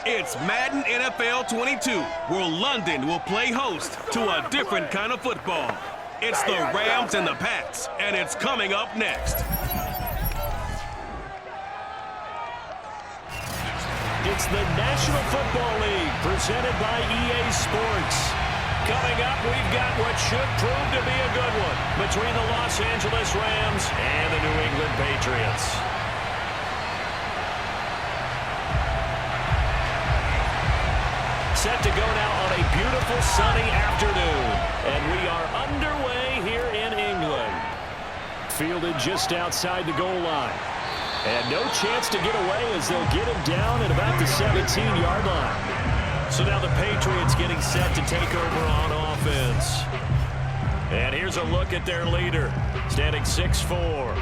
It's Madden NFL 22, where London will play host to a different kind of football. It's the Rams and the Pats, and it's coming up next. It's the National Football League, presented by EA Sports. Coming up, we've got what should prove to be a good one between the Los Angeles Rams and the New England Patriots. Set to go now on a beautiful sunny afternoon, and we are underway here in England. Fielded just outside the goal line. And no chance to get away as they'll get him down at about the 17-yard line. So now the Patriots getting set to take over on offense. And here's a look at their leader, standing 6'4".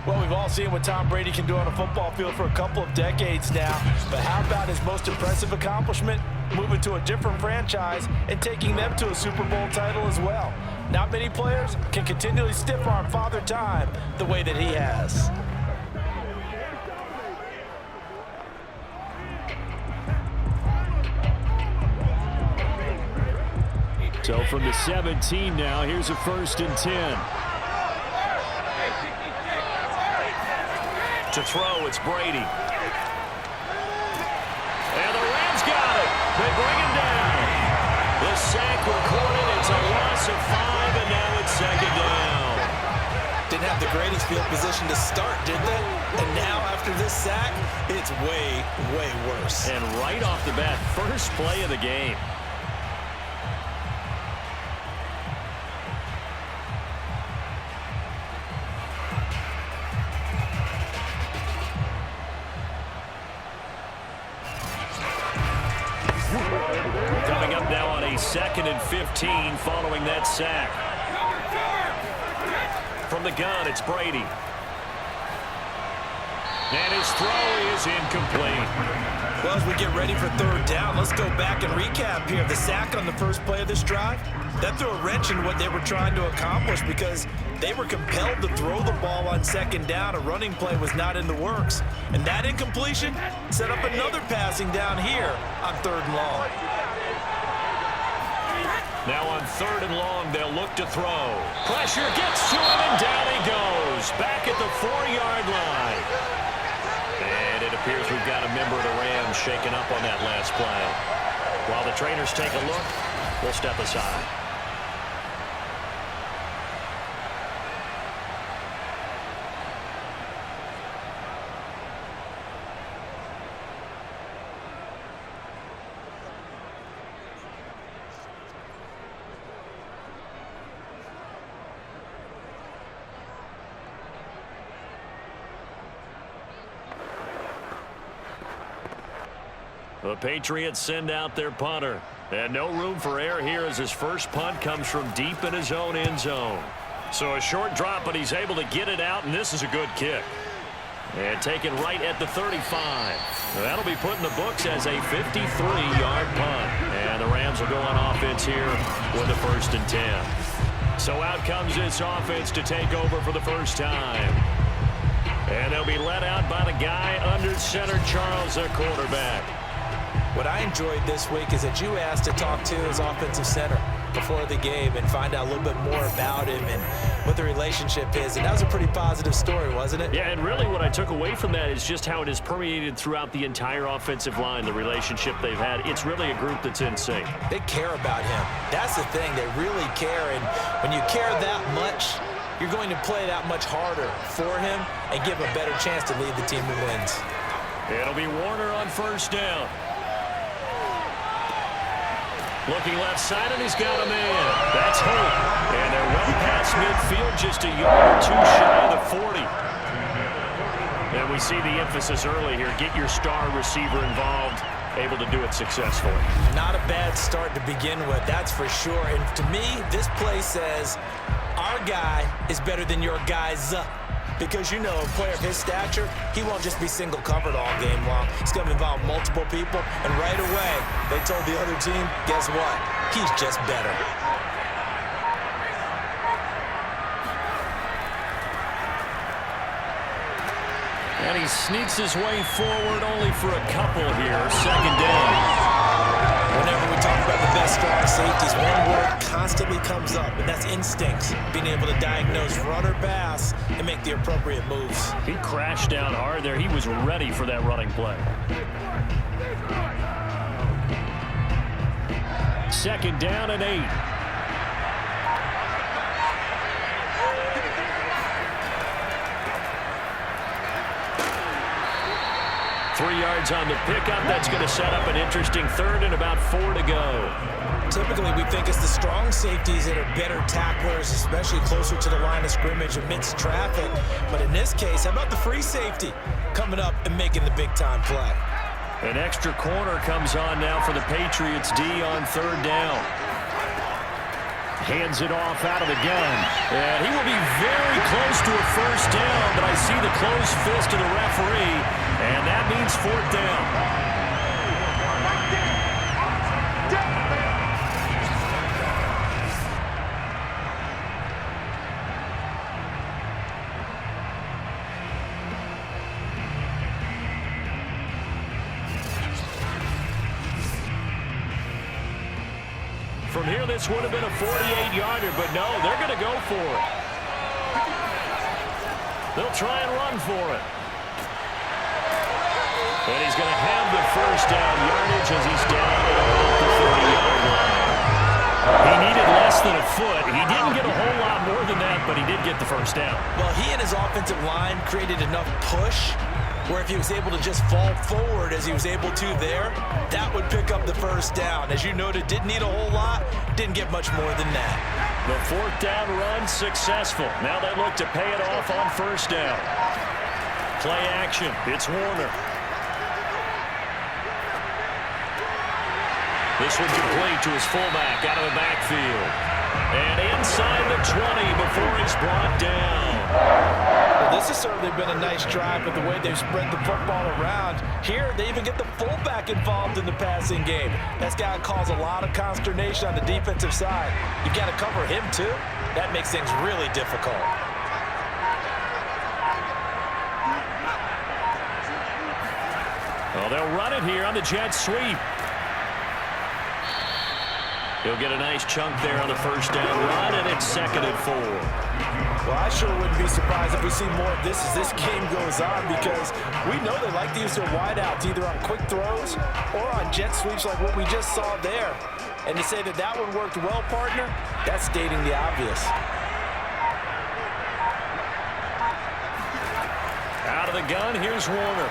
Well, we've all seen what Tom Brady can do on a football field for a couple of decades now. But how about his most impressive accomplishment? Moving to a different franchise and taking them to a Super Bowl title as well. Not many players can continually stiff-arm Father Time the way that he has. So from the 17 now, here's a 1st and 10. To throw, it's Brady. And the Rams got it. They bring him down. The sack recorded. It's a loss of 5, and now it's 2nd down. Didn't have the greatest field position to start, did they? And now after this sack, it's way, way worse. And right off the bat, first play of the game. Coming up now on a 2nd and 15 following that sack. From the gun, it's Brady. And his throw is incomplete. Well, as we get ready for 3rd down, let's go back and recap here. The sack on the first play of this drive, that threw a wrench in what they were trying to accomplish because they were compelled to throw the ball on 2nd down. A running play was not in the works. And that incompletion set up another passing down here on 3rd and long. Now on 3rd and long, they'll look to throw. Pressure gets to him, and down he goes. Back at the 4-yard line. And it appears we've got a member of the Rams shaking up on that last play. While the trainers take a look, we'll step aside. The Patriots send out their punter. And no room for error here as his first punt comes from deep in his own end zone. So a short drop, but he's able to get it out, and this is a good kick. And taken right at the 35. That'll be put in the books as a 53-yard punt. And the Rams will go on offense here with a 1st and 10. So out comes this offense to take over for the first time. And they'll be let out by the guy under center, Charles, their quarterback. What I enjoyed this week is that you asked to talk to his offensive center before the game and find out a little bit more about him and what the relationship is. And that was a pretty positive story, wasn't it? Yeah, and really what I took away from that is just how it has permeated throughout the entire offensive line, the relationship they've had. It's really a group that's in sync. They care about him. That's the thing. They really care. And when you care that much, you're going to play that much harder for him and give him a better chance to lead the team to wins. It'll be Warner on 1st down. Looking left side, and he's got a man. That's Holt. And they're well past midfield, just a yard or 2 shy of the 40. And we see the emphasis early here. Get your star receiver involved, able to do it successfully. Not a bad start to begin with, that's for sure. And to me, this play says our guy is better than your guy's. Because, you know, a player of his stature, he won't just be single covered all game long. It's going to involve multiple people. And right away, they told the other team, guess what? He's just better. And he sneaks his way forward only for a couple here. 2nd down. as strong safeties, one word constantly comes up, and that's instincts. Being able to diagnose run or pass and make the appropriate moves. He crashed down hard there. He was ready for that running play. Second down and 8. Three yards on the pickup. That's going to set up an interesting third and about 4 to go. Typically, we think it's the strong safeties that are better tacklers, especially closer to the line of scrimmage amidst traffic. But in this case, how about the free safety coming up and making the big-time play? An extra corner comes on now for the Patriots D on third down. Hands it off out of the gun. And he will be very close to a first down, but I see the closed fist of the referee, and that means fourth down. From here, this would have been a 48-yarder, but no, they're going to go for it. They'll try and run for it. And he's going to have the first down yardage as he's down at the 30-yard line. He needed less than a foot. He didn't get a whole lot more than that, but he did get the first down. Well, he and his offensive line created enough push where if he was able to just fall forward as he was able to there, that would pick up the first down. As you noted, didn't need a whole lot, didn't get much more than that. The fourth down run successful. Now they look to pay it off on first down. Play action. It's Warner. This one complete to his fullback out of the backfield. And inside the 20 before he's brought down. Well, this has certainly been a nice drive with the way they've spread the football around. Here, they even get the fullback involved in the passing game. That's got to cause a lot of consternation on the defensive side. You've got to cover him, too. That makes things really difficult. Well, they'll run it here on the jet sweep. He'll get a nice chunk there on the first down run, and it's 2nd and 4. Well, I sure wouldn't be surprised if we see more of this as this game goes on, because we know they like to use their wideouts either on quick throws or on jet sweeps like what we just saw there. And to say that that one worked well, partner, that's stating the obvious. Out of the gun, here's Warner.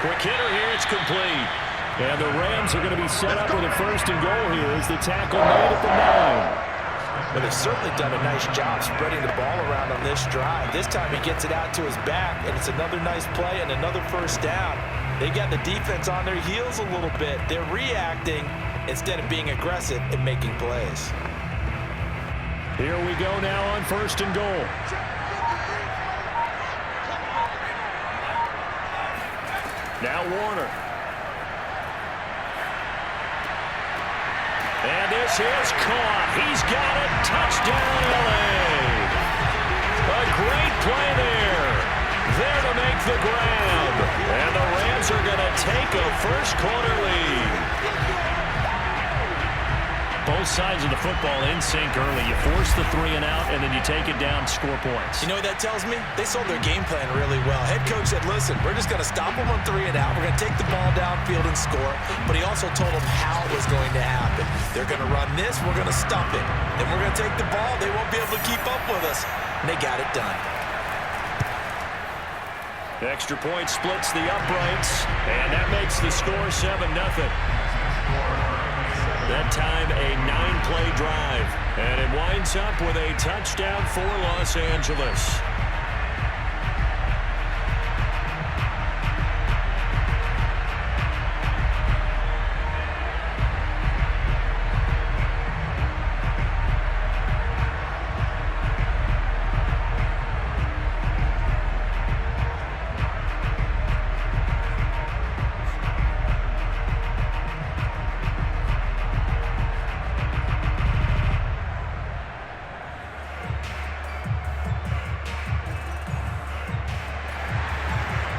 Quick hitter here, it's complete. And the Rams are going to be set up with a 1st and goal here as the tackle made at the 9. But they've certainly done a nice job spreading the ball around on this drive. This time he gets it out to his back, and it's another nice play and another first down. They got the defense on their heels a little bit. They're reacting instead of being aggressive and making plays. Here we go now on 1st and goal. Now Warner. And this is caught. He's got it. Touchdown, LA. A great play there. There to make the grab. And the Rams are going to take a first quarter lead. Both sides of the football in sync early. You force the 3 and out, and then you take it down, score points. You know what that tells me? They sold their game plan really well. Head coach said, listen, we're just going to stop them on 3 and out. We're going to take the ball downfield and score. But he also told them how it was going to happen. They're going to run this. We're going to stop it. Then we're going to take the ball. They won't be able to keep up with us. And they got it done. The extra point splits the uprights, and that makes the score 7-0. That time, a 9-play drive. And it winds up with a touchdown for Los Angeles.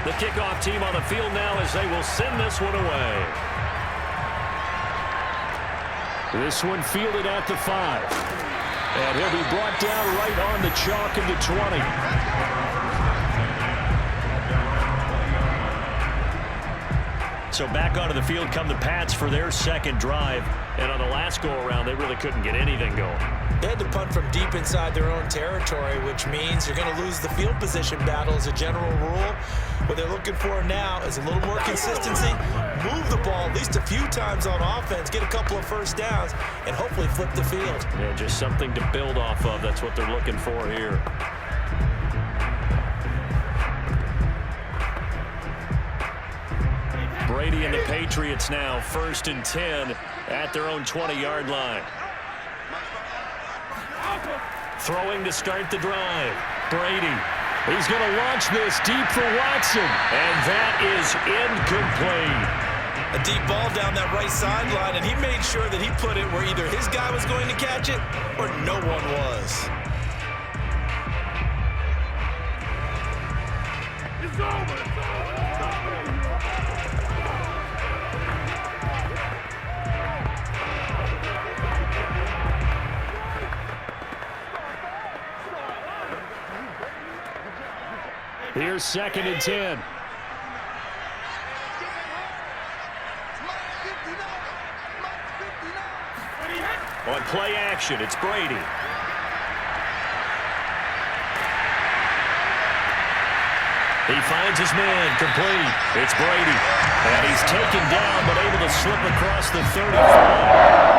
The kickoff team on the field now as they will send this one away. This one fielded at the 5. And he'll be brought down right on the chalk of the 20. So back onto the field come the Pats for their second drive. And on the last go-around, they really couldn't get anything going. They had to punt from deep inside their own territory, which means you're going to lose the field position battle as a general rule. What they're looking for now is a little more consistency, move the ball at least a few times on offense, get a couple of first downs, and hopefully flip the field. Yeah, just something to build off of. That's what they're looking for here. Brady and the Patriots now 1st and 10 at their own 20-yard line. Throwing to start the drive. Brady. He's going to launch this deep for Watson. And that is incomplete. A deep ball down that right sideline, and he made sure that he put it where either his guy was going to catch it or no one was. It's over. Here's 2nd and 10. On play action, it's Brady. He finds his man, complete. It's Brady. And he's taken down, but able to slip across the 35.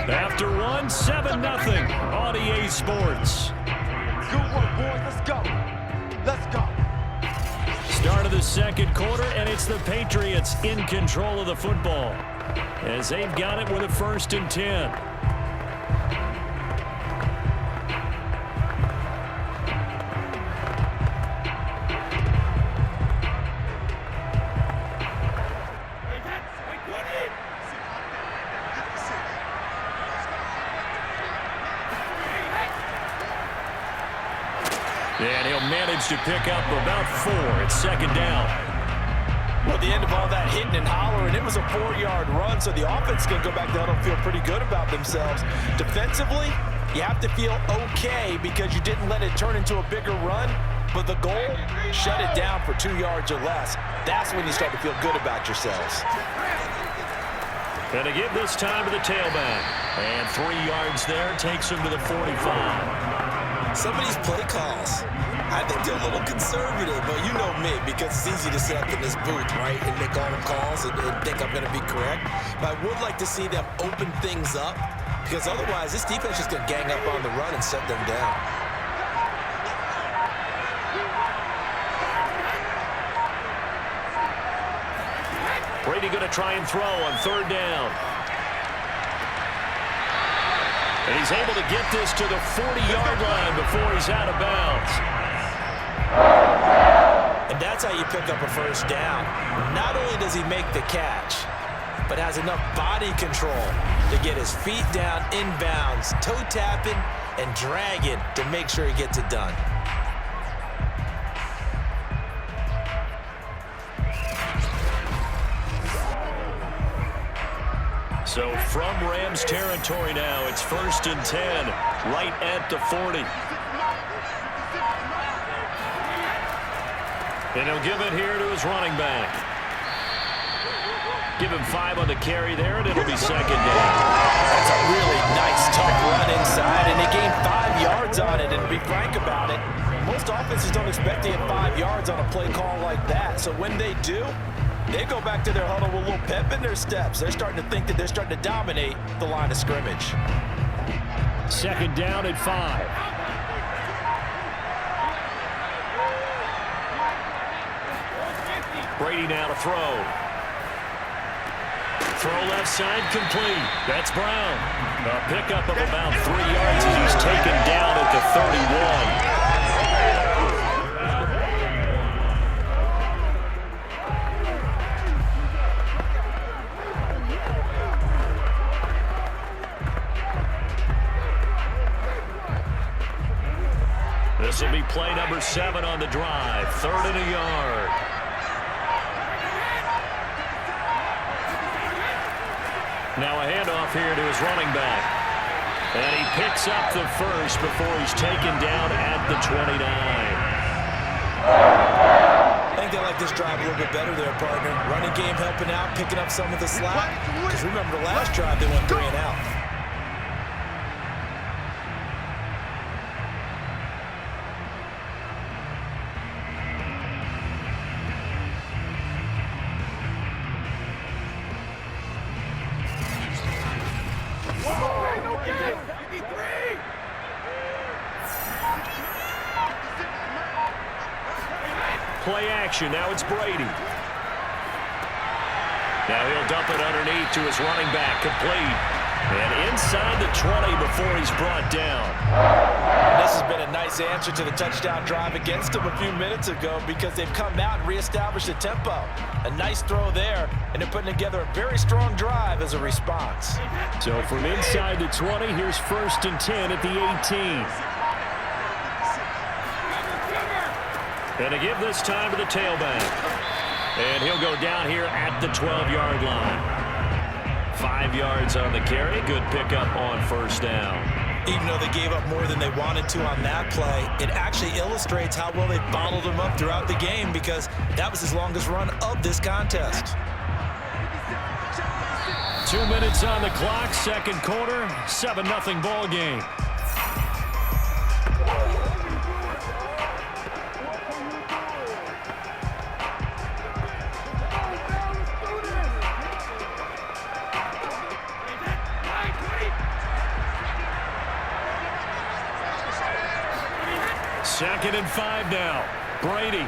After 7-0 on EA Sports. Good work, boys. Let's go. Let's go. Start of the second quarter, and it's the Patriots in control of the football as they've got it with a 1st and 10. And he'll manage to pick up about 4. It's 2nd down. Well, at the end of all that hitting and hollering, it was a 4-yard run, so the offense is going to go back there and feel pretty good about themselves. Defensively, you have to feel okay because you didn't let it turn into a bigger run, but the goal, shut it down for 2 yards or less. That's when you start to feel good about yourselves. And to give this time to the tailback. And 3 yards there takes him to the 45. Some of these play calls, I think they're a little conservative, but you know me, because it's easy to sit up in this booth, right, and make all the calls and think I'm going to be correct. But I would like to see them open things up, because otherwise this defense is going to gang up on the run and shut them down. Brady going to try and throw on 3rd down. And he's able to get this to the 40-yard line before he's out of bounds. And that's how you pick up a 1st down. Not only does he make the catch, but has enough body control to get his feet down inbounds, toe tapping and dragging to make sure he gets it done. So from Rams territory now, it's 1st and 10, right at the 40. And he'll give it here to his running back. Give him 5 on the carry there, and it'll be 2nd down. That's a really nice, tough run inside, and they gained 5 yards on it. And to be frank about it, most offenses don't expect to get 5 yards on a play call like that. So when they do, they go back to their huddle with a little pep in their steps. They're starting to think that they're starting to dominate the line of scrimmage. 2nd down at 5. Brady now to throw. Throw left side complete. That's Brown. A pickup of about 3 yards as he's taken down at the 31. This will be play number 7 on the drive. 3rd and a yard. Now a handoff here to his running back. And he picks up the first before he's taken down at the 29. I think they like this drive a little bit better there, partner. Running game helping out, picking up some of the slack. Because remember the last drive, they went 3 and out. Play action. Now it's Brady. Now he'll dump it underneath to his running back. Complete. And inside the 20 before he's brought down. And this has been a nice answer to the touchdown drive against them a few minutes ago because they've come out and reestablished the tempo. A nice throw there, and they're putting together a very strong drive as a response. So from inside the 20, here's 1st and 10 at the 18. And to give this time to the tailback. And he'll go down here at the 12-yard line. 5 yards on the carry. Good pickup on 1st down. Even though they gave up more than they wanted to on that play, it actually illustrates how well they bottled them up throughout the game because that was his longest run of this contest. 2 minutes on the clock, 2nd quarter, 7-0 ball game. Second and 5 now. Brady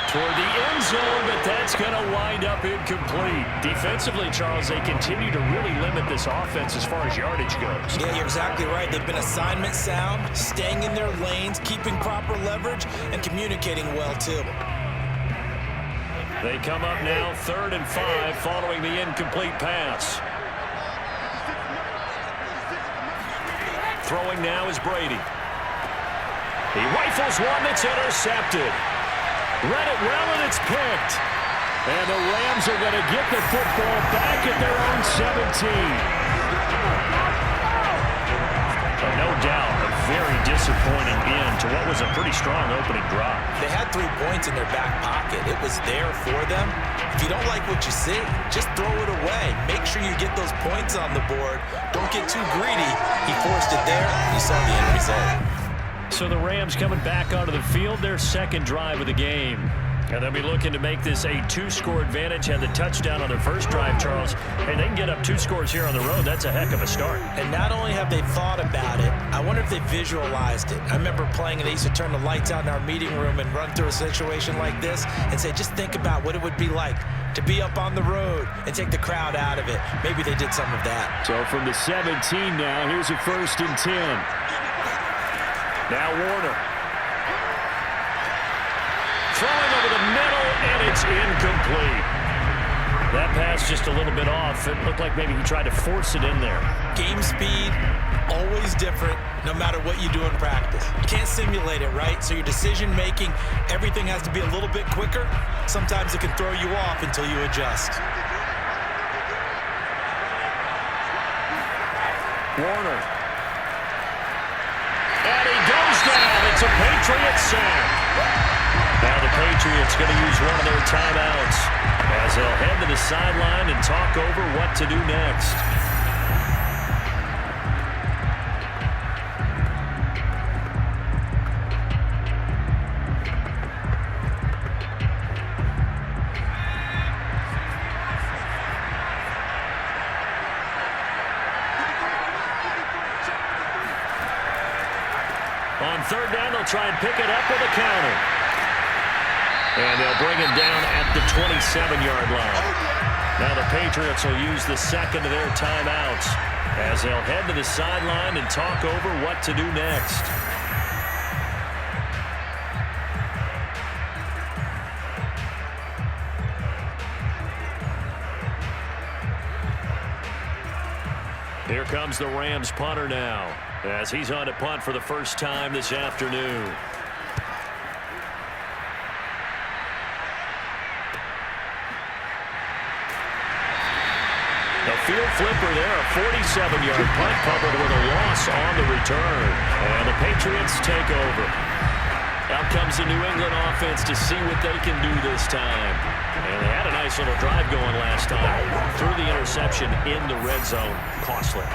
toward the end zone, but that's going to wind up incomplete. Defensively, Charles, they continue to really limit this offense as far as yardage goes. Yeah, you're exactly right. They've been assignment sound, staying in their lanes, keeping proper leverage, and communicating well, too. They come up now 3rd and 5 following the incomplete pass. Throwing now is Brady. He rifles one that's intercepted. Read it well, and it's picked. And the Rams are going to get the football back at their own 17. No doubt, a very disappointing end to what was a pretty strong opening drive. They had 3 points in their back pocket. It was there for them. If you don't like what you see, just throw it away. Make sure you get those points on the board. Don't get too greedy. He forced it there, and you saw the end result. So the Rams coming back onto the field, their 2nd drive of the game. And they'll be looking to make this a 2-score advantage. Had the touchdown on their first drive, Charles. And they can get up 2 scores here on the road. That's a heck of a start. And not only have they thought about it, I wonder if they visualized it. I remember playing and they used to turn the lights out in our meeting room and run through a situation like this and say, just think about what it would be like to be up on the road and take the crowd out of it. Maybe they did some of that. So from the 17 now, here's a 1st and 10. Now Warner. Throwing over the middle, and it's incomplete. That pass just a little bit off. It looked like maybe he tried to force it in there. Game speed, always different, no matter what you do in practice. You can't simulate it, right? So your decision-making, everything has to be a little bit quicker. Sometimes it can throw you off until you adjust. Warner. And he goes down. It's a Patriots sack. Now the Patriots going to use one of their timeouts as they'll head to the sideline and talk over what to do next. On 3rd down, they'll try and pick it up with a counter. And they'll bring him down at the 27-yard line. Now the Patriots will use the 2nd of their timeouts as they'll head to the sideline and talk over what to do next. Here comes the Rams punter now, as he's on to punt for the first time this afternoon. The field flipper there, a 47-yard punt covered with a loss on the return. And the Patriots take over. Out comes the New England offense to see what they can do this time. And they had a nice little drive going last time. Threw the interception in the red zone. Costly.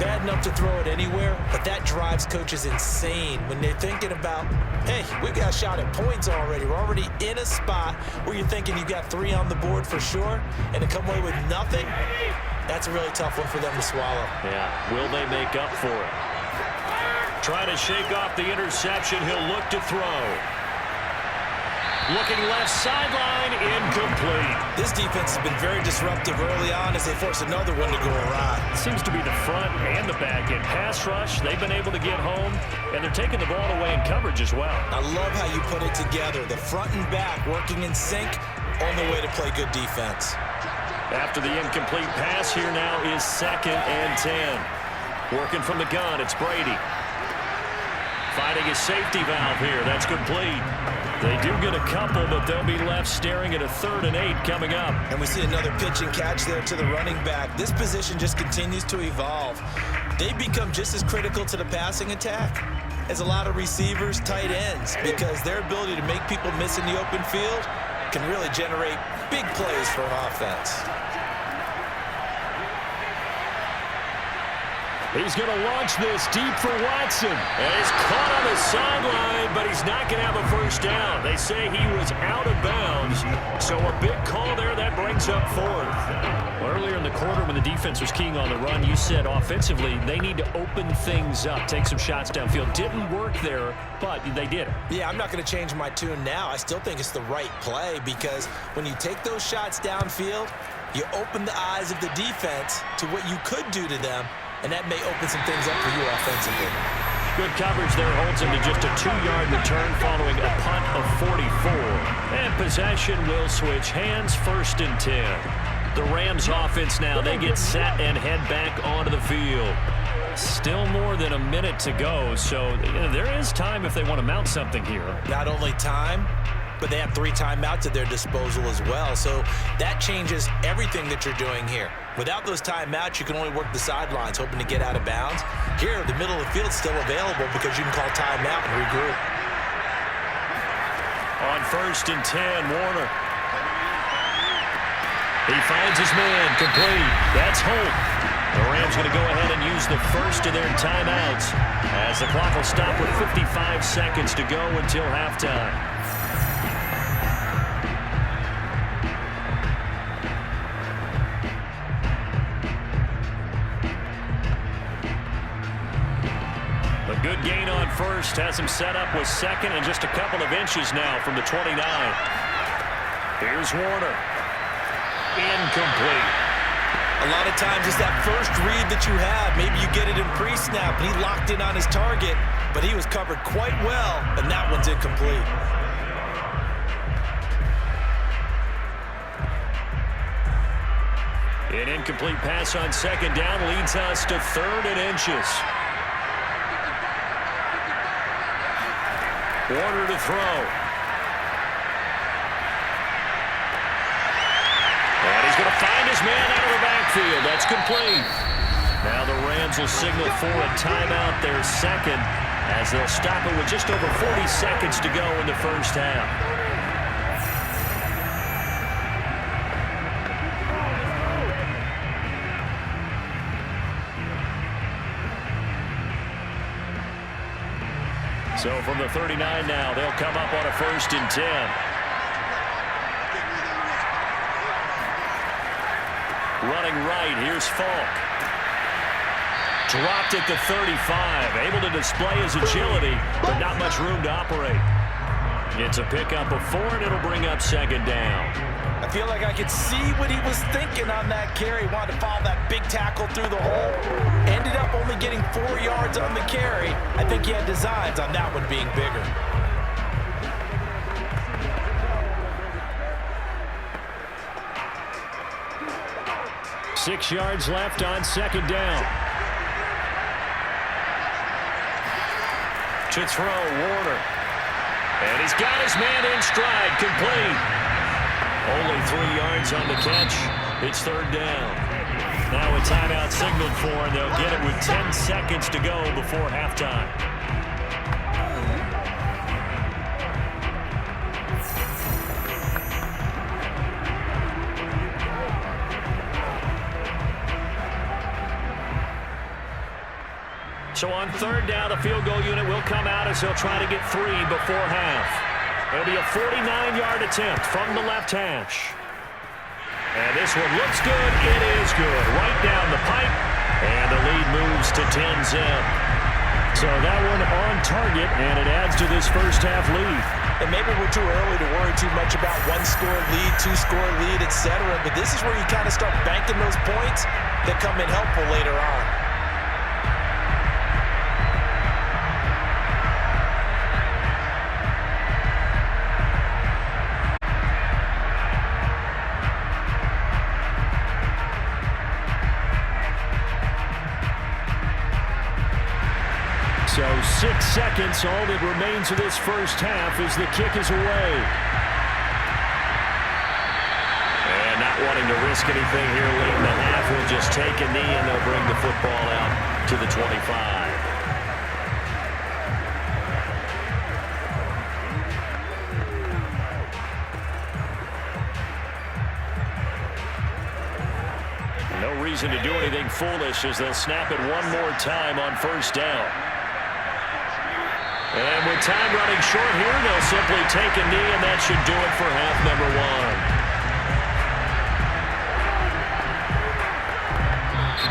Bad enough to throw it anywhere, but that drives coaches insane when they're thinking about, hey, we got a shot at points already. We're already in a spot where you're thinking you got 3 on the board for sure, and to come away with nothing, that's a really tough one for them to swallow. Yeah, will they make up for it? Trying to shake off the interception. He'll look to throw. Looking left sideline, incomplete. This defense has been very disruptive early on as they force another one to go awry. It seems to be the front and the back end. Pass rush, they've been able to get home, and they're taking the ball away in coverage as well. I love how you put it together. The front and back working in sync, only way to play good defense. After the incomplete pass, here now is 2nd and 10. Working from the gun, it's Brady. Finding his safety valve here. That's complete. They do get a couple, but they'll be left staring at a 3rd and 8 coming up. And we see another pitch and catch there to the running back. This position just continues to evolve. They become just as critical to the passing attack as a lot of receivers, tight ends, because their ability to make people miss in the open field can really generate big plays for an offense. He's going to launch this deep for Watson. And he's caught on the sideline, but he's not going to have a first down. They say he was out of bounds. So a big call there that brings up 4th. Earlier in the quarter when the defense was keying on the run, you said offensively they need to open things up, take some shots downfield. Didn't work there, but they did it. Yeah, I'm not going to change my tune now. I still think it's the right play because when you take those shots downfield, you open the eyes of the defense to what you could do to them. And that may open some things up for you offensively. Good coverage there holds him to just a 2-yard return following a punt of 44. And possession will switch hands, 1st and 10. The Rams offense now, they get set and head back onto the field. Still more than a minute to go, so there is time if they want to mount something here. Not only time, but they have 3 timeouts at their disposal as well. So that changes everything that you're doing here. Without those timeouts, you can only work the sidelines, hoping to get out of bounds. Here, the middle of the field is still available because you can call timeout and regroup. On 1st and 10, Warner. He finds his man, complete. That's Holt. The Rams going to go ahead and use the first of their timeouts as the clock will stop with 55 seconds to go until halftime. Good gain on 1st, has him set up with 2nd and just a couple of inches now from the 29. Here's Warner. Incomplete. A lot of times it's that first read that you have. Maybe you get it in pre-snap, and he locked in on his target, but he was covered quite well, and that one's incomplete. An incomplete pass on 2nd down leads us to 3rd and inches. Warner to throw. And he's going to find his man out of the backfield. That's complete. Now the Rams will signal for a timeout, their 2nd, as they'll stop it with just over 40 seconds to go in the first half. So from the 39 now, they'll come up on a 1st and 10. Running right, here's Faulk. Dropped at the 35, able to display his agility, but not much room to operate. It's a pickup of 4, and it'll bring up 2nd down. I feel like I could see what he was thinking on that carry. He wanted to follow that big tackle through the hole. Ended up only getting 4 yards on the carry. I think he had designs on that one being bigger. 6 yards left on second down. To throw, Warner. And he's got his man in stride, complete. Only 3 yards on the catch. It's third down. Now a timeout signaled for, and they'll get it with 10 seconds to go before halftime. So on third down, the field goal unit will come out as they'll try to get 3 before half. It'll be a 49-yard attempt from the left hash. And this one looks good. It is good. Right down the pipe. And the lead moves to 10-zip. So that one on target, and it adds to this first half lead. And maybe we're too early to worry too much about 1-score lead, 2-score lead, etc. But this is where you kind of start banking those points that come in helpful later on. So 6 seconds, all that remains of this first half as the kick is away. And not wanting to risk anything here late in the half, will just take a knee and they'll bring the football out to the 25. No reason to do anything foolish as they'll snap it one more time on first down. And with time running short here, they'll simply take a knee, and that should do it for half number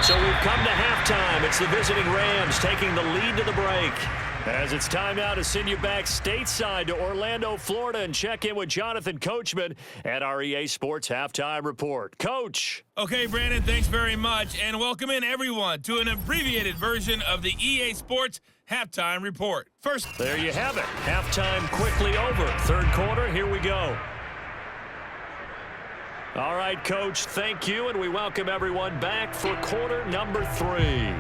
1. So we've come to halftime. It's the visiting Rams taking the lead to the break. As it's time now to send you back stateside to Orlando, Florida, and check in with Jonathan Coachman at our EA Sports Halftime Report. Coach. Okay, Brandon, thanks very much. And welcome in, everyone, to an abbreviated version of the EA Sports Halftime Report. First, there you have it. Halftime quickly over. Third quarter, here we go. All right, Coach, thank you, and we welcome everyone back for quarter number 3.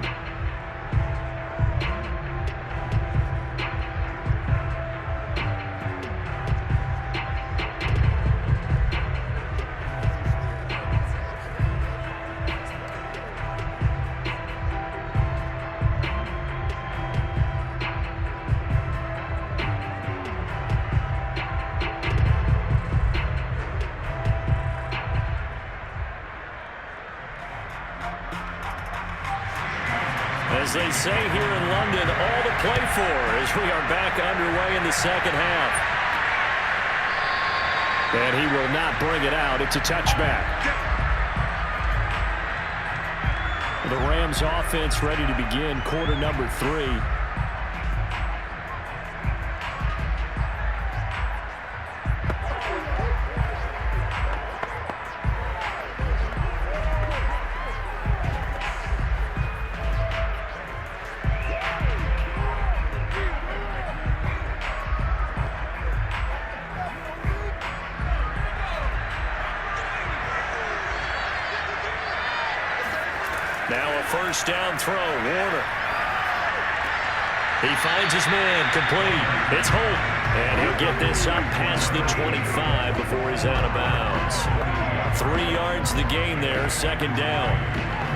As they say here in London, all to play for as we are back underway in the second half. And he will not bring it out. It's a touchback. The Rams offense ready to begin quarter number 3. Now a first down throw, Warner. He finds his man, complete. It's Holt, and he'll get this up past the 25 before he's out of bounds. 3 yards the gain there, second down.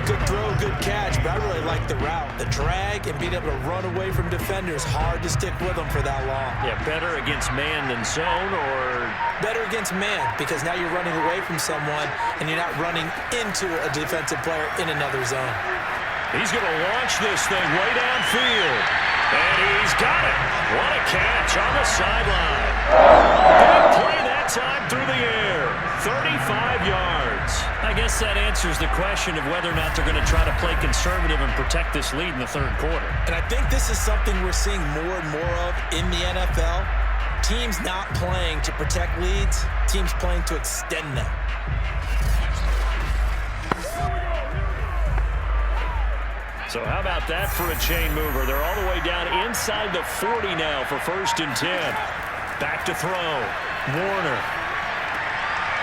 Good throw, good catch, but I really like the route. The drag and being able to run away from defenders, hard to stick with them for that long. Yeah, better against man than zone, or? Better against man, because now you're running away from someone and you're not running into a defensive player in another zone. He's going to launch this thing way downfield. And he's got it. What a catch on the sideline. Big play that time through the air. 35 yards. I guess that answers the question of whether or not they're going to try to play conservative and protect this lead in the third quarter. And I think this is something we're seeing more and more of in the NFL. Teams not playing to protect leads, teams playing to extend them. So how about that for a chain mover? They're all the way down inside the 40 now for 1st and 10. Back to throw. Warner.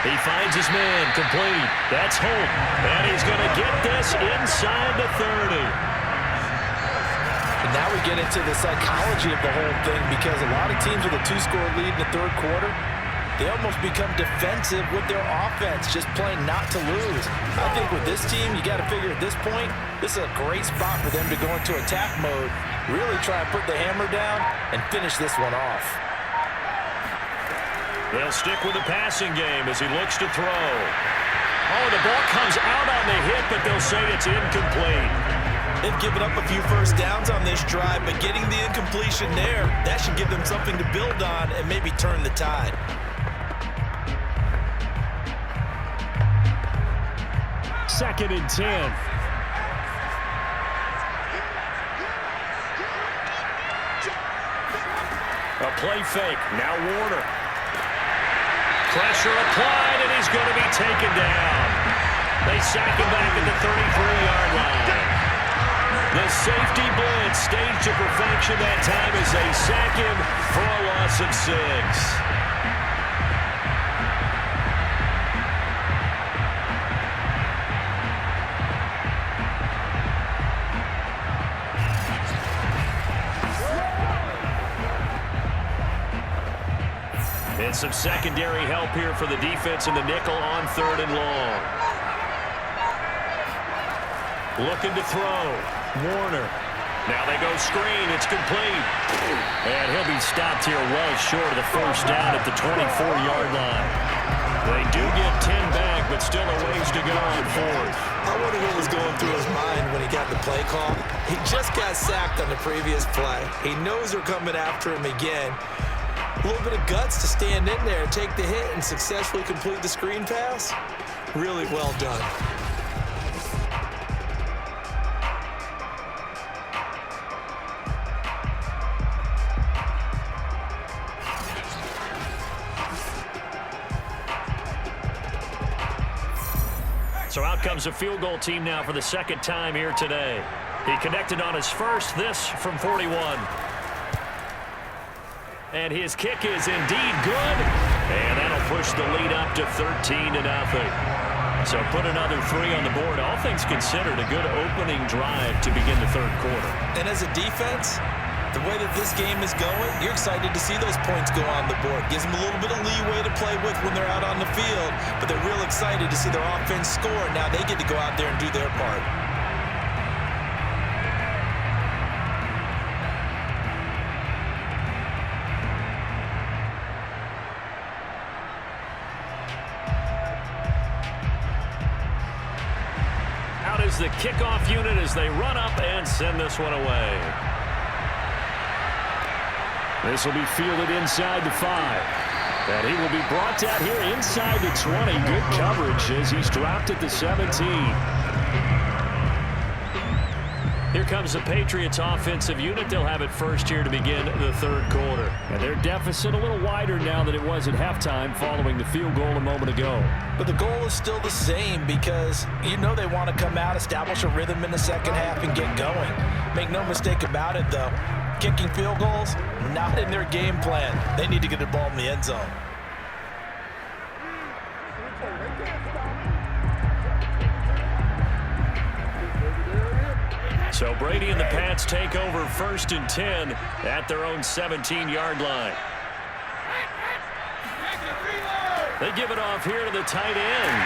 He finds his man, complete. That's Holt, and he's going to get this inside the 30. And now we get into the psychology of the whole thing, because a lot of teams with a 2-score lead in the third quarter, they almost become defensive with their offense, just playing not to lose. I think with this team, you got to figure at this point, this is a great spot for them to go into attack mode, really try and put the hammer down and finish this one off. They'll stick with the passing game as he looks to throw. Oh, the ball comes out on the hit, but they'll say it's incomplete. They've given up a few first downs on this drive, but getting the incompletion there, that should give them something to build on and maybe turn the tide. Second and 10. A play fake. Now Warner. Pressure applied, and he's going to be taken down. They sack him back at the 33-yard line. The safety blitz staged to perfection that time as they sack him for a loss of 6. And some secondary help here for the defense in the nickel on 3rd and long. Looking to throw. Warner. Now they go screen. It's complete. And he'll be stopped here well short of the first down at the 24-yard line. They do get 10 back, but still a ways to go on 4th. I wonder what was going through his mind when he got the play call. He just got sacked on the previous play. He knows they're coming after him again. A little bit of guts to stand in there, take the hit, and successfully complete the screen pass. Really well done. So out comes the field goal team now for the second time here today. He connected on his first, this from 41. And his kick is indeed good. And that'll push the lead up to 13-0. So put another 3 on the board. All things considered, a good opening drive to begin the third quarter. And as a defense, the way that this game is going, you're excited to see those points go on the board. Gives them a little bit of leeway to play with when they're out on the field. But they're real excited to see their offense score. Now they get to go out there and do their part. Is the kickoff unit as they run up and send this one away. This will be fielded inside the 5. And he will be brought down here inside the 20. Good coverage as he's dropped at the 17. Here comes the Patriots offensive unit. They'll have it first here to begin the third quarter. And their deficit a little wider now than it was at halftime following the field goal a moment ago. But the goal is still the same, because you know they want to come out, establish a rhythm in the second half, and get going. Make no mistake about it, though. Kicking field goals, not in their game plan. They need to get the ball in the end zone. So Brady and the Pats take over 1st and 10 at their own 17-yard line. They give it off here to the tight end.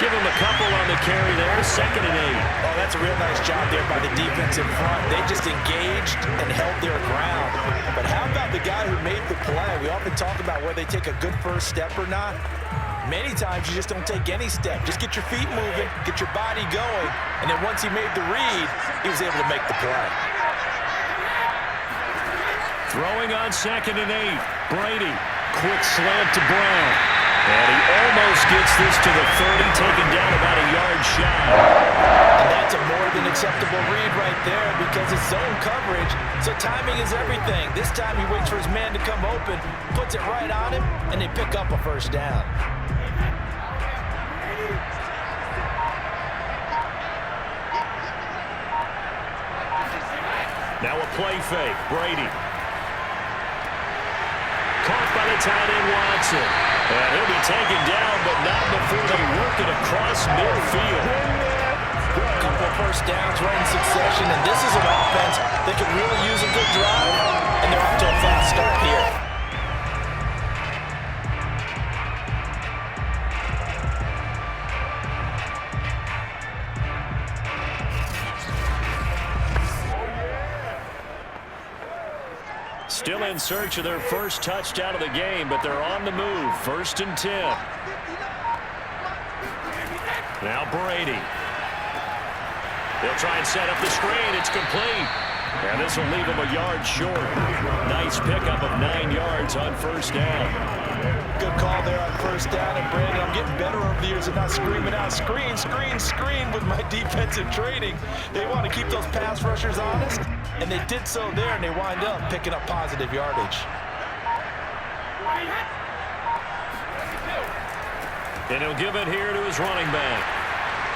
Give him a couple on the carry there. 2nd and 8. Oh, that's a real nice job there by the defense in front. They just engaged and held their ground. But how about the guy who made the play? We often talk about whether they take a good first step or not. Many times you just don't take any step. Just get your feet moving, get your body going, and then once he made the read, he was able to make the play. Throwing on 2nd and 8. Brady, quick slant to Brown. And he almost gets this to the 30, taken down about a yard shy. And that's a more than acceptable read right there, because it's zone coverage, so timing is everything. This time he waits for his man to come open, puts it right on him, and they pick up a first down. Now a play fake. Brady. Caught by the tight end wants it. And he'll be taken down, but not before they work it across midfield. A couple of first downs right in succession, and this is an offense that could really use a good drive, and they're off to a fast start here. Still in search of their first touchdown of the game, but they're on the move. 1st and 10. Now Brady. They'll try and set up the screen. It's complete. And this will leave him a yard short. Nice pickup of 9 yards on 1st down. Good call there on 1st down. And Brandon, I'm getting better over the years and not screaming out, screen, screen, screen with my defensive training. They want to keep those pass rushers honest, and they did so there, and they wind up picking up positive yardage. And he'll give it here to his running back.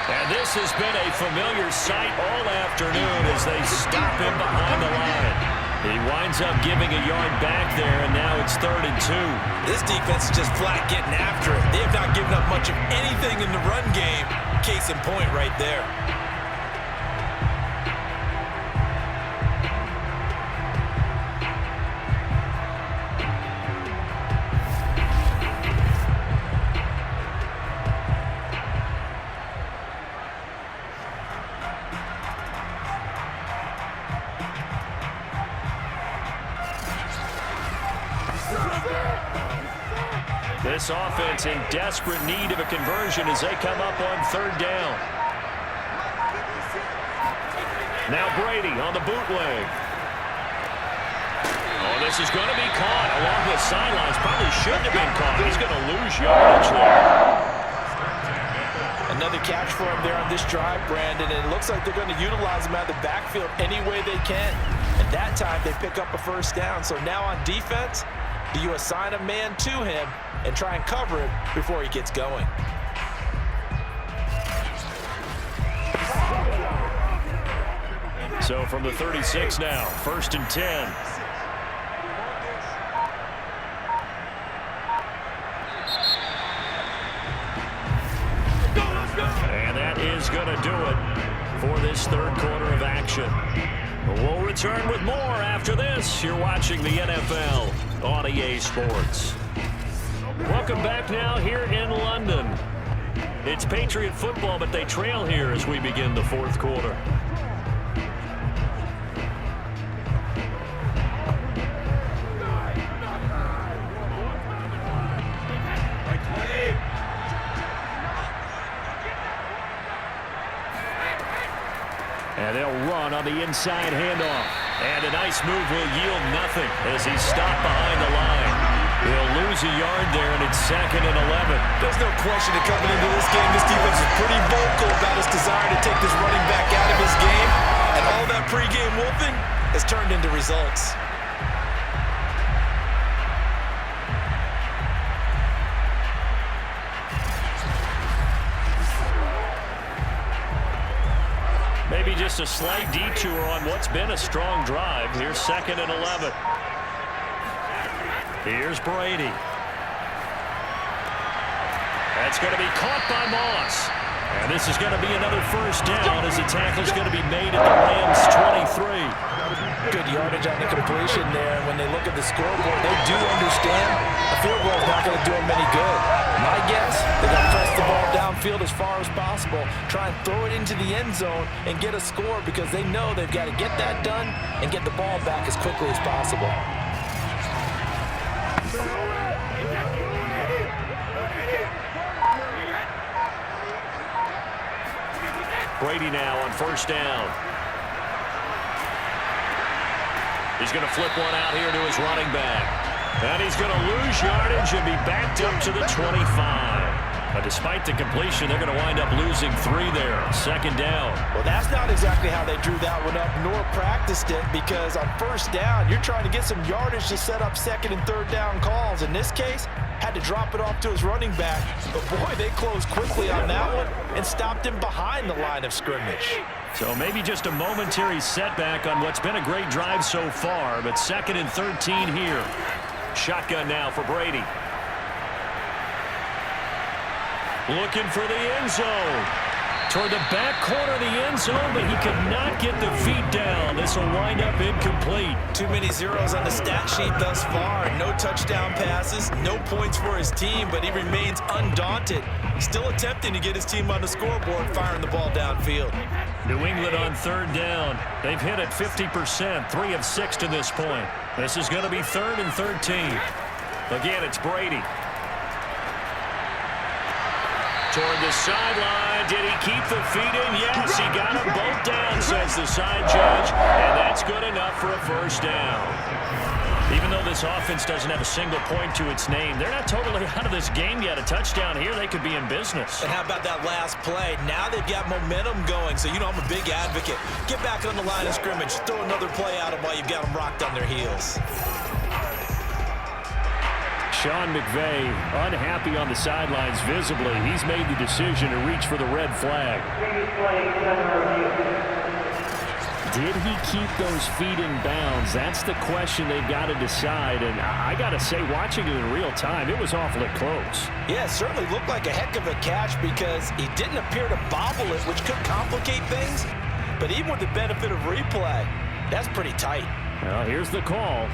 And this has been a familiar sight all afternoon as they stop him behind the line. He winds up giving a yard back there, and now it's 3rd and 2. This defense is just flat getting after it. They have not given up much of anything in the run game. Case in point right there. This offense in desperate need of a conversion as they come up on 3rd down. Now Brady on the bootleg. Oh, this is going to be caught along the sidelines. Probably shouldn't have been caught. He's going to lose yardage there. Another catch for him there on this drive, Brandon, and it looks like they're going to utilize him out of the backfield any way they can. And that time they pick up a 1st down. So now on defense, do you assign a man to him and try and cover him before he gets going? So from the 36 now, 1st and 10. And that is going to do it for this 3rd quarter of action. We'll return with more after this. You're watching the NFL on EA Sports. Welcome back now here in London. It's Patriot football, but they trail here as we begin the 4th quarter. And they'll run on the inside handoff. And a nice move will yield nothing as he's stopped behind the line. He'll lose a yard there, and it's 2nd and 11. There's no question that coming into this game, this defense is pretty vocal about his desire to take this running back out of his game. And all that pregame wolfing has turned into results. Maybe just a slight detour on what's been a strong drive. Here's 2nd and 11. Here's Brady. That's going to be caught by Moss. And this is going to be another 1st down as the tackle's going to be made at the Rams 23. Good yardage on the completion there. And when they look at the scoreboard, they do understand a field goal is not going to do them any good. My guess, they're going to press the ball downfield as far as possible, try and throw it into the end zone and get a score because they know they've got to get that done and get the ball back as quickly as possible. Brady now on 1st down. He's going to flip one out here to his running back. And he's going to lose yardage and be backed up to the 25. But despite the completion, they're going to wind up losing 3 there. 2nd down. Well, that's not exactly how they drew that one up nor practiced it, because on 1st down, you're trying to get some yardage to set up 2nd and 3rd down calls. In this case, had to drop it off to his running back. But boy, they closed quickly on that one and stopped him behind the line of scrimmage. So maybe just a momentary setback on what's been a great drive so far, but 2nd and 13 here. Shotgun now for Brady. Looking for the end zone. Toward the back corner of the end zone, but he could not get the feet down. This will wind up incomplete. Too many zeros on the stat sheet thus far. No touchdown passes, no points for his team, but he remains undaunted. Still attempting to get his team on the scoreboard, firing the ball downfield. New England on third down. They've hit it 50%, 3 of 6 to this point. This is going to be 3rd and 13. Again, it's Brady. Toward the sideline. Did he keep the feet in? Yes, he got them both down, says the side judge. And that's good enough for a first down. Even though this offense doesn't have a single point to its name, they're not totally out of this game yet. A touchdown here, they could be in business. And how about that last play? Now they've got momentum going, so you know I'm a big advocate. Get back on the line of scrimmage. Throw another play at them while you've got them rocked on their heels. Sean McVay unhappy on the sidelines visibly. He's made the decision to reach for the red flag. Did he keep those feet in bounds? That's the question they've got to decide. And I got to say, watching it in real time, it was awfully close. Yeah, it certainly looked like a heck of a catch because he didn't appear to bobble it, which could complicate things. But even with the benefit of replay, that's pretty tight. Well, here's the call.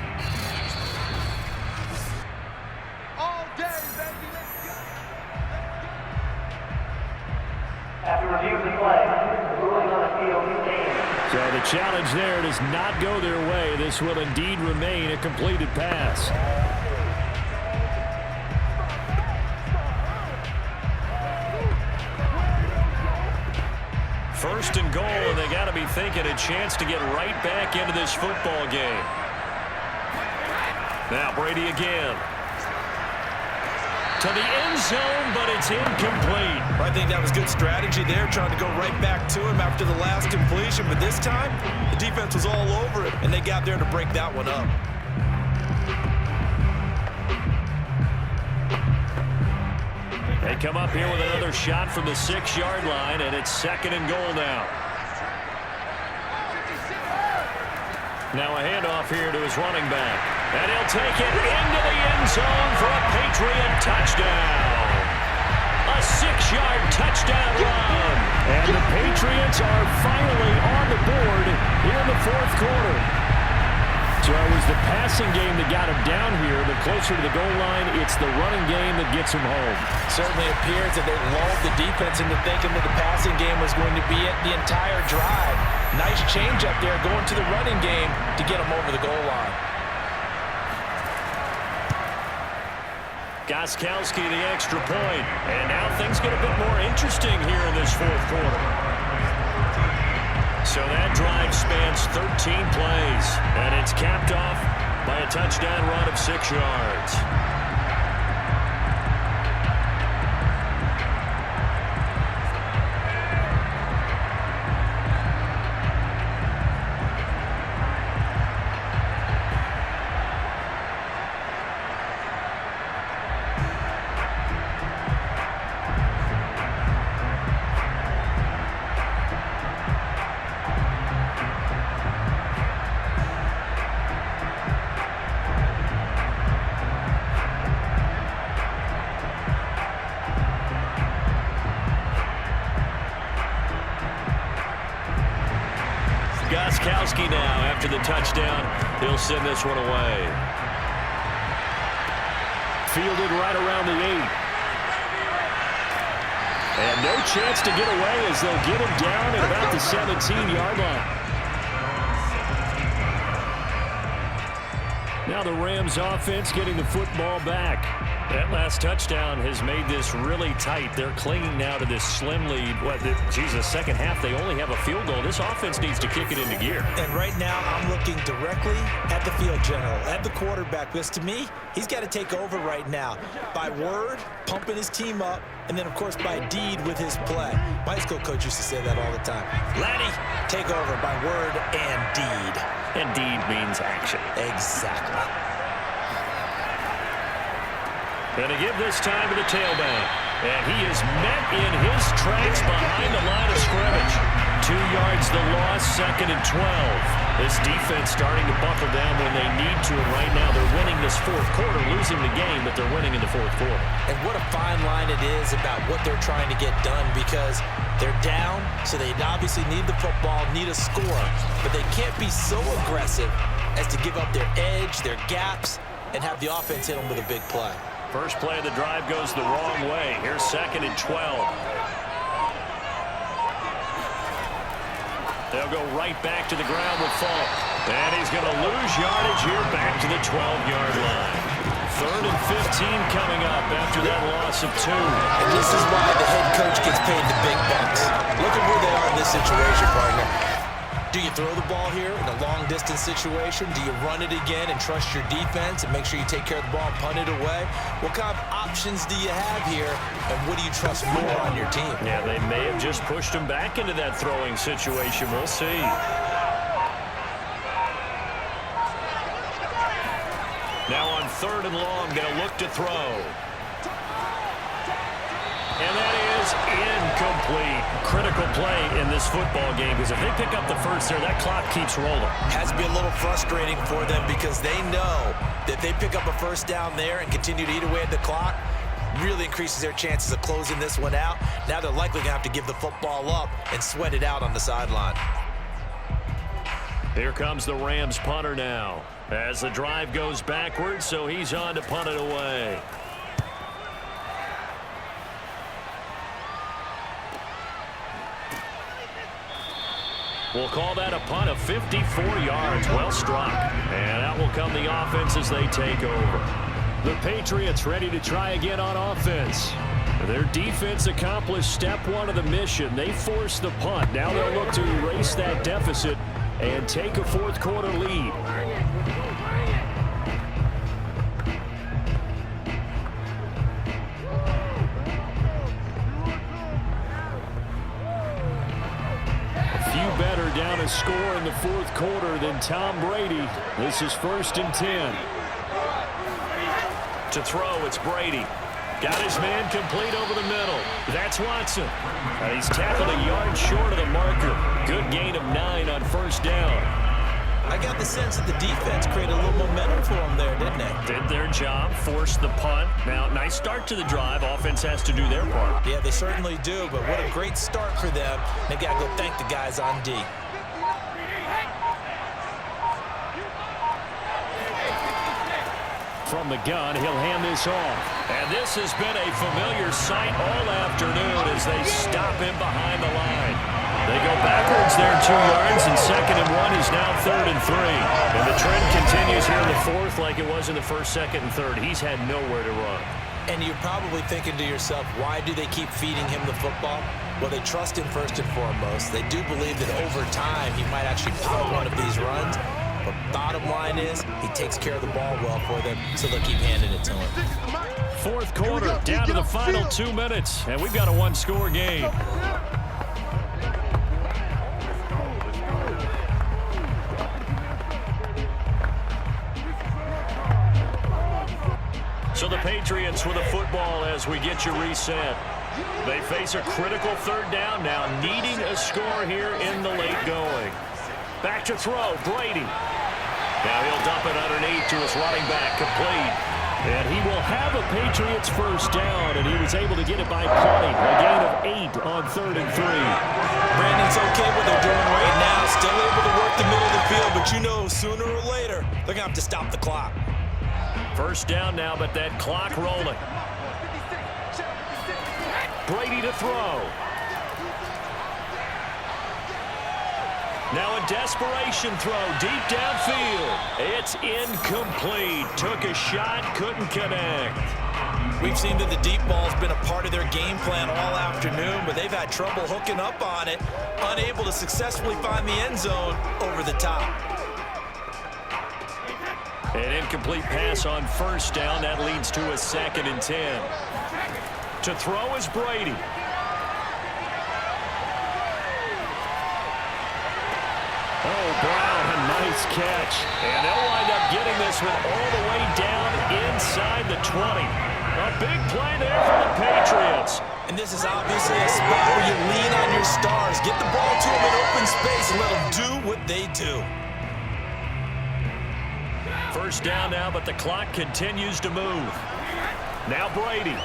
So the challenge there does not go their way. This will indeed remain a completed pass. First and goal, and they got to be thinking a chance to get right back into this football game. Now Brady again. To the end zone, but it's incomplete. I think that was good strategy there, trying to go right back to him after the last completion. But this time, the defense was all over it, and they got there to break that one up. They come up here with another shot from the 6-yard line, and it's 2nd and goal now. Now a handoff here to his running back. And he'll take it into the end zone for a Patriot touchdown. A 6-yard touchdown run. And the Patriots are finally on the board here in the 4th quarter. So it was the passing game that got him down here, but closer to the goal line, it's the running game that gets him home. Certainly appears that they lulled the defense into thinking that the passing game was going to be it the entire drive. Nice change up there going to the running game to get him over the goal line. Gostkowski the extra point. And now things get a bit more interesting here in this 4th quarter. So that drive spans 13 plays. And it's capped off by a touchdown run of 6 yards. Gostkowski now, after the touchdown, he'll send this one away. Fielded right around the 8. And no chance to get away as they'll get him down at about the 17-yard line. Now the Rams offense getting the football back. That last touchdown has made this really tight. They're clinging now to this slim lead. The second half, they only have a field goal. This offense needs to kick it into gear. And right now, I'm looking directly at the field general, at the quarterback, because to me, he's got to take over right now. By word, pumping his team up, and then, of course, by deed with his play. My high school coach used to say that all the time. Laddie, take over by word and deed. And deed means action. Exactly. Going to give this time to the tailback. And he is met in his tracks behind the line of scrimmage. 2 yards the loss, 2nd and 12. This defense starting to buckle down when they need to, and right now they're winning this fourth quarter, losing the game, but they're winning in the fourth quarter. And what a fine line it is about what they're trying to get done, because they're down, so they obviously need the football, need a score, but they can't be so aggressive as to give up their edge, their gaps, and have the offense hit them with a big play. First play of the drive goes the wrong way. Here's 2nd and 12. They'll go right back to the ground with Faulk. And he's going to lose yardage here back to the 12-yard line. 3rd and 15 coming up after that loss of 2. And this is why the head coach gets paid the big bucks. Look at where they are in this situation, partner. Do you throw the ball here in a long-distance situation? Do you run it again and trust your defense and make sure you take care of the ball and punt it away? What kind of options do you have here, and what do you trust more on your team? Yeah, they may have just pushed him back into that throwing situation. We'll see. Now on 3rd and long, they'll look to throw. And that is incomplete. Critical play in this football game, because if they pick up the first there, that clock keeps rolling. Has to be a little frustrating for them, because they know that if they pick up a first down there and continue to eat away at the clock, really increases their chances of closing this one out. Now they're likely going to have to give the football up and sweat it out on the sideline. Here comes the Rams punter now, as the drive goes backwards, so he's on to punt it away. We'll call that a punt of 54 yards. Well struck. And out will come the offense as they take over. The Patriots ready to try again on offense. Their defense accomplished step 1 of the mission. They forced the punt. Now they'll look to erase that deficit and take a fourth quarter lead. Better down a score in the fourth quarter than Tom Brady. This is 1st and 10. To throw, it's Brady. Got his man complete over the middle. That's Watson. He's tackled a yard short of the marker. Good gain of 9 on 1st down. I got the sense that the defense created a little momentum for them there, didn't they? Did their job, forced the punt. Now, nice start to the drive. Offense has to do their part. Yeah, they certainly do, but what a great start for them. They got to go thank the guys on D. From the gun, he'll hand this off. And this has been a familiar sight all afternoon as they stop him behind the line. They go backwards there 2 yards, and 2nd and 1 is now 3rd and 3. And the trend continues here in the 4th like it was in the 1st, 2nd, and 3rd. He's had nowhere to run. And you're probably thinking to yourself, why do they keep feeding him the football? Well, they trust him first and foremost. They do believe that over time he might actually pop one of these runs. But bottom line is, he takes care of the ball well for them, so they'll keep handing it to him. Fourth quarter, down to the final 2 minutes, and we've got a 1-score game. So the Patriots with a football as we get you reset. They face a critical 3rd down now, needing a score here in the late going. Back to throw, Brady. Now he'll dump it underneath to his running back, complete. And he will have a Patriots first down, and he was able to get it by plenty. A gain of 8 on 3rd and 3. Brandon's okay what they're doing right now. Still able to work the middle of the field, but you know sooner or later they're going to have to stop the clock. First down now, but that clock rolling. Brady to throw. Now a desperation throw deep downfield. It's incomplete. Took a shot, couldn't connect. We've seen that the deep ball's been a part of their game plan all afternoon, but they've had trouble hooking up on it, unable to successfully find the end zone over the top. An incomplete pass on first down. That leads to a 2nd and 10. To throw is Brady. Oh, Brown, a nice catch. And they'll wind up getting this one all the way down inside the 20. A big play there for the Patriots. And this is obviously a spot where you lean on your stars. Get the ball to them in open space and let them do what they do. First down now, but the clock continues to move. Now Brady.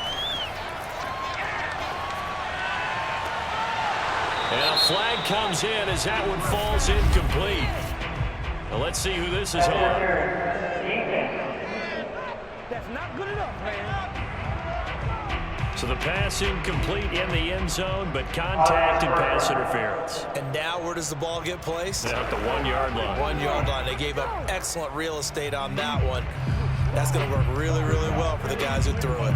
And a flag comes in as that one falls incomplete. Well, let's see who this is on. That's not good enough, man. So the pass incomplete in the end zone, but contact and pass interference. And now where does the ball get placed? At the 1 yard line. 1 yard line. They gave up excellent real estate on that one. That's going to work really, really well for the guys who threw it.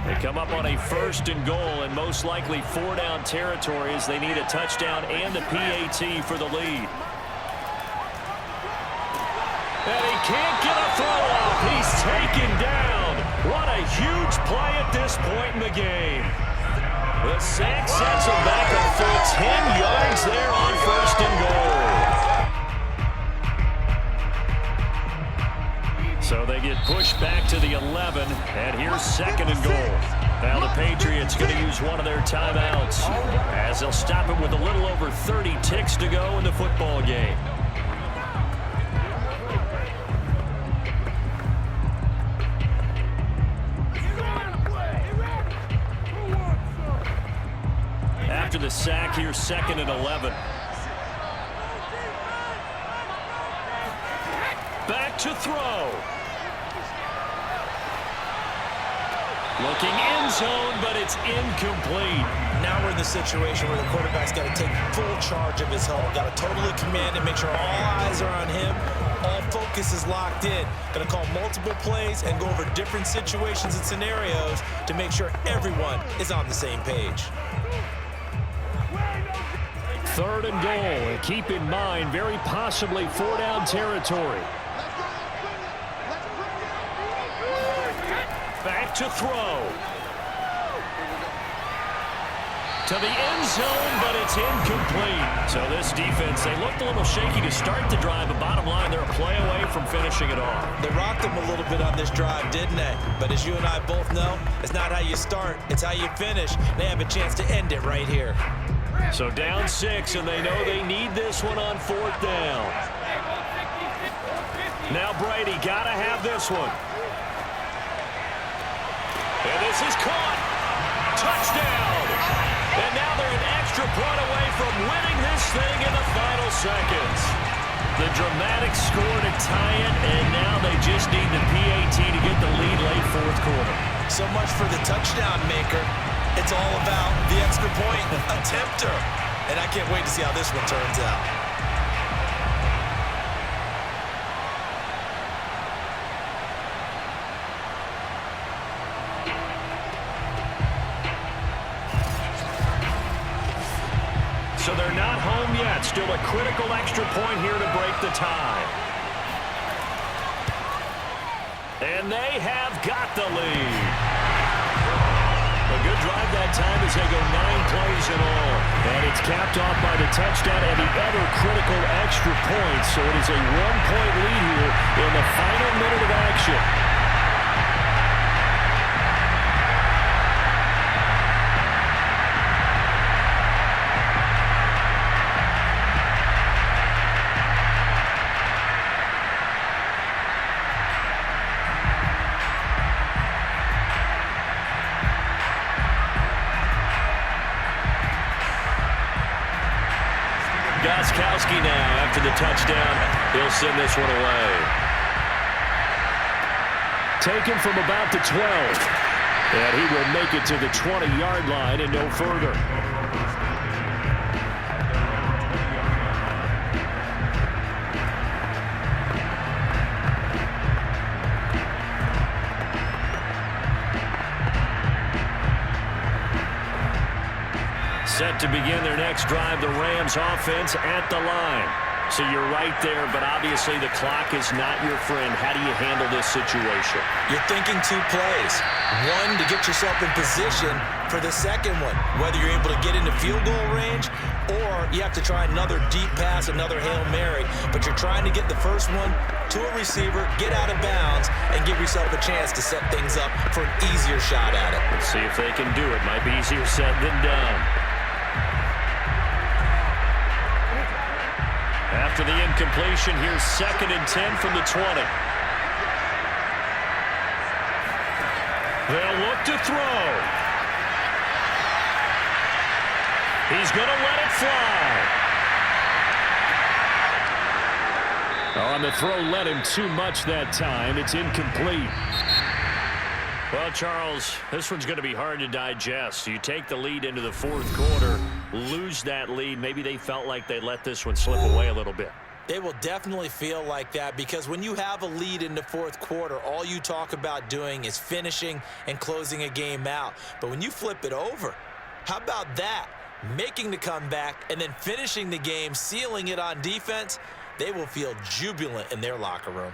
They come up on a 1st and goal, and most likely 4-down territory as they need a touchdown and a PAT for the lead. And he can't get a throw off. He's taken down. What a huge play at this point in the game. The sack sets him back a full 10 yards there on 1st and goal. So they get pushed back to the 11, and here's 2nd and goal. Now the Patriots going to use one of their timeouts as they'll stop it with a little over 30 ticks to go in the football game. After the sack, here's 2nd and 11. Back to throw. Looking end zone, but it's incomplete. Now we're in the situation where the quarterback's got to take full charge of his home. Got to totally command and make sure all eyes are on him. All focus is locked in. Going to call multiple plays and go over different situations and scenarios to make sure everyone is on the same page. 3rd and goal, and keep in mind, very possibly 4-down territory. Back to throw. To the end zone, but it's incomplete. So this defense, they looked a little shaky to start the drive, but bottom line, they're a play away from finishing it off. They rocked them a little bit on this drive, didn't they? But as you and I both know, it's not how you start, it's how you finish. They have a chance to end it right here. So down 6, and they know they need this one on 4th down. Now Brady got to have this one. And this is caught. Touchdown. And now they're an extra point away from winning this thing in the final seconds. The dramatic score to tie it, and now they just need the PAT to get the lead late 4th quarter. So much for the touchdown maker. It's all about the extra point attempter. And I can't wait to see how this one turns out. So they're not home yet. Still a critical extra point here to break the tie. And they have got the lead. A good drive that time as they go 9 plays in all. And it's capped off by the touchdown and the other critical extra point. So it is a 1-point lead here in the final minute of action. Now, after the touchdown, he'll send this one away. Taken from about the 12. And he will make it to the 20-yard line and no further. Set to begin their next drive, the Rams offense at the line. So you're right there, but obviously the clock is not your friend. How do you handle this situation? You're thinking 2 plays. One, to get yourself in position for the second one, whether you're able to get into field goal range or you have to try another deep pass, another Hail Mary. But you're trying to get the first one to a receiver, get out of bounds, and give yourself a chance to set things up for an easier shot at it. Let's see if they can do it. Might be easier said than done. After the incompletion, here's 2nd and 10 from the 20. They'll look to throw. He's going to let it fly. On the throw, led him too much that time. It's incomplete. Well, Charles, this one's going to be hard to digest. You take the lead into the 4th quarter, lose that lead. Maybe they felt like they let this one slip away a little bit. They will definitely feel like that because when you have a lead in the 4th quarter, all you talk about doing is finishing and closing a game out. But when you flip it over, how about that? Making the comeback and then finishing the game, sealing it on defense, they will feel jubilant in their locker room.